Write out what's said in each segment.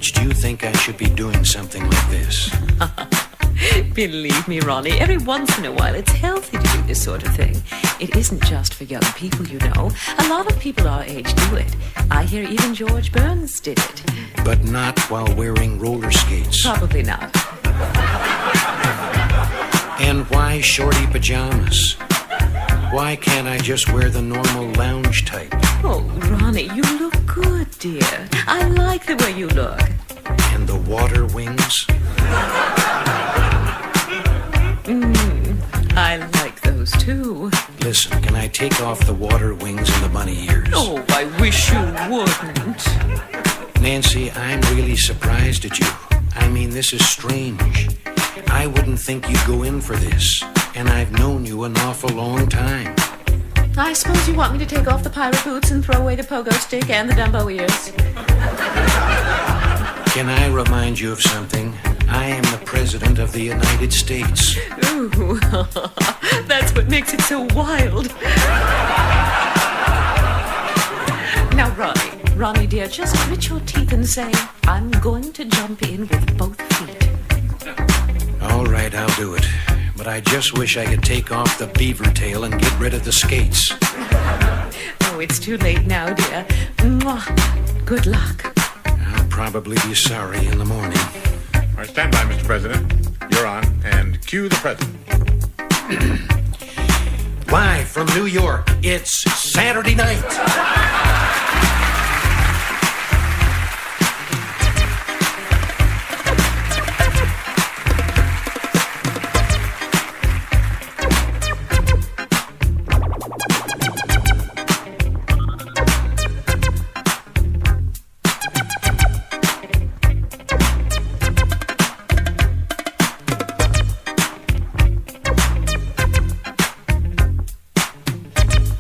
age do you think I should be doing something like this? Believe me, Ronnie, every once in a while it's healthy to do this sort of thing. It isn't just for young people, you know. A lot of people our age do it. I hear even George Burns did it. But not while wearing roller skates. Probably not. And why shorty pajamas? Why can't I just wear the normal lounge type? Oh, Ronnie, you look good, dear. I like the way you look. And the water wings? I like those too. Listen, can I take off the water wings and the bunny ears? Oh, I wish you wouldn't. Nancy, I'm really surprised at you. I mean, this is strange. I wouldn't think you'd go in for this. And I've known you an awful long time. I suppose you want me to take off the pirate boots and throw away the pogo stick and the Dumbo ears. Can I remind you of something? I am the President of the United States. Ooh, that's what makes it so wild. Now, Ronnie dear, just grit your teeth and say, I'm going to jump in with both feet. All right, I'll do it. But I just wish I could take off the beaver tail and get rid of the skates. Oh, it's too late now, dear. Mwah. Good luck. I'll probably be sorry in the morning. All right, stand by, Mr. President. You're on, and cue the president. Live from New York, it's Saturday night.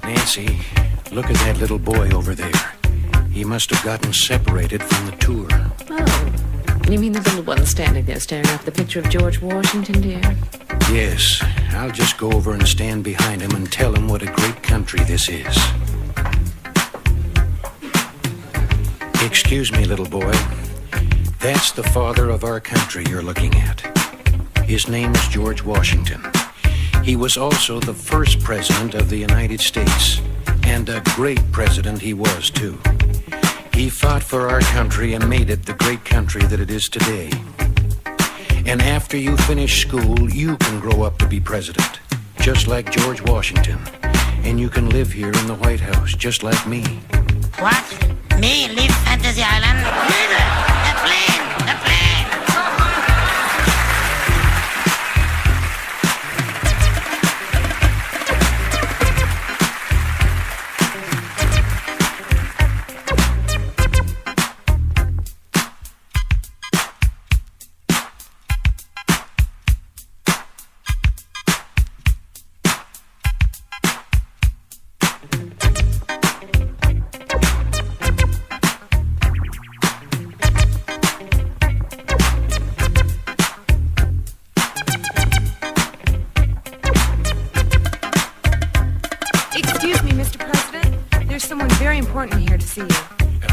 Nancy, look at that little boy over there. He must have gotten separated from the tour. Oh, you mean the little one standing there staring at the picture of George Washington, dear? Yes, I'll just go over and stand behind him and tell him what a great country this is. Excuse me, little boy. That's the father of our country you're looking at. His name is George Washington. He was also the first president of the United States, and a great president he was, too. He fought for our country and made it the great country that it is today. And after you finish school, you can grow up to be president, just like George Washington. And you can live here in the White House, just like me. What? Me leave Fantasy Island? The plane! The plane!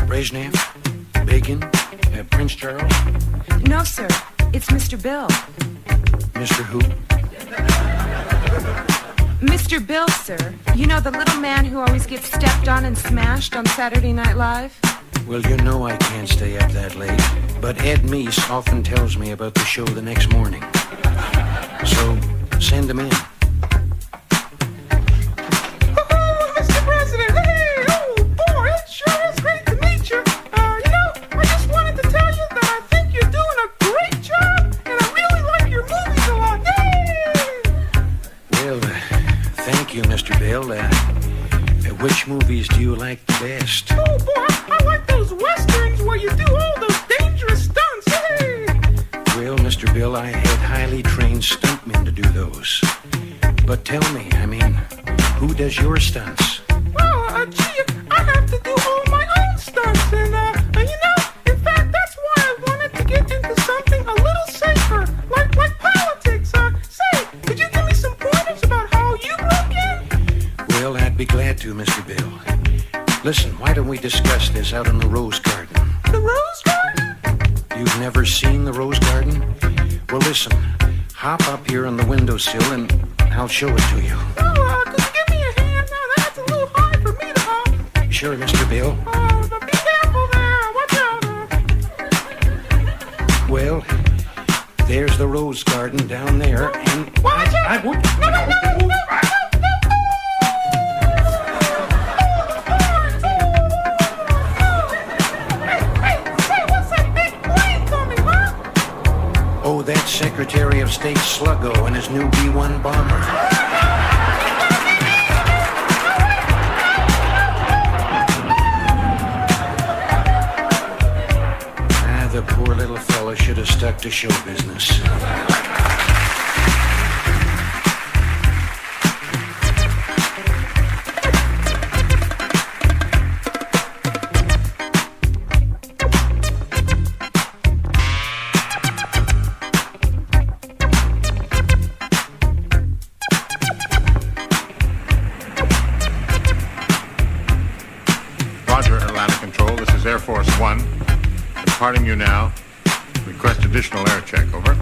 Brezhnev? Bacon? Prince Charles? No, sir. It's Mr. Bill. Mr. who? Mr. Bill, sir. You know, the little man who always gets stepped on and smashed on Saturday Night Live? Well, you know I can't stay up that late. But Ed Meese often tells me about the show the next morning. So, send him in. Which movies do you like the best? Oh, boy, I like those westerns where you do all those dangerous stunts. Hey! Well, Mr. Bill, I had highly trained stuntmen to do those. But tell me, who does your stunts? Well, gee, I have to do all my own stunts. And, in fact, that's why I wanted to get into something a little safer, like politics. Say, could you give me some pointers about how you broke in? Well, I'd be glad to, Mr. Bill. Listen, why don't we discuss this out in the Rose Garden? The Rose Garden? You've never seen the Rose Garden? Well, listen. Hop up here on the windowsill and I'll show it to you. Oh, could you give me a hand? Now, that's a little high for me to hop. Sure, Mr. Bill. But be careful there. Watch out. Well, there's the Rose Garden down there, and Watch out. I would. No. Hey, what's that big plane coming, huh? Oh, that's Secretary of State Sluggo and his new B-1 bomber. The poor little fella should have stuck to show business. Roger, Atlanta Control. This is Air Force One. Departing you now. Request additional air check. Over.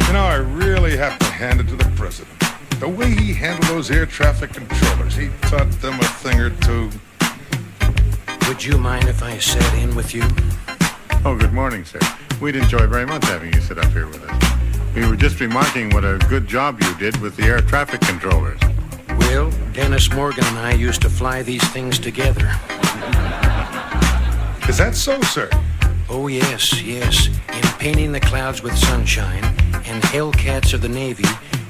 You know, I really have to hand it to the president. The way he handled those air traffic controllers, he taught them a thing or two. Would you mind if I sat in with you? Oh, good morning, sir. We'd enjoy very much having you sit up here with us. We were just remarking what a good job you did with the air traffic controllers. Well, Dennis Morgan and I used to fly these things together. Is that so, sir? Oh, yes. In Painting the Clouds with Sunshine and Hellcats of the Navy,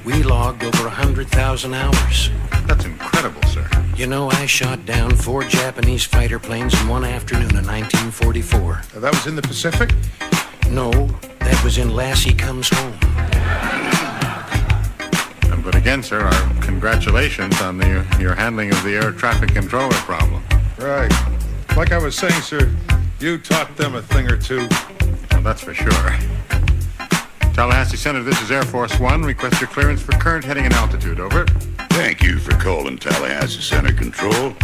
we logged over 100,000 hours. That's incredible, sir. You know, I shot down 4 Japanese fighter planes in one afternoon in 1944. That was in the Pacific? No, that was in Lassie Comes Home. But again, sir, our congratulations on your handling of the air traffic controller problem. Right. Like I was saying, sir, you taught them a thing or two. Well, that's for sure. Tallahassee Center, this is Air Force One. Request your clearance for current heading and altitude. Over. Thank you for calling Tallahassee Center Control.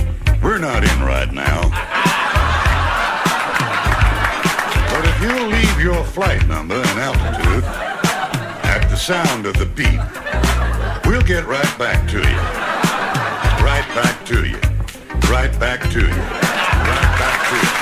We're not in right now. But if you'll leave your flight number and altitude at the sound of the beep, we'll get right back to you. Right back to you. Right back to you. Right back to you.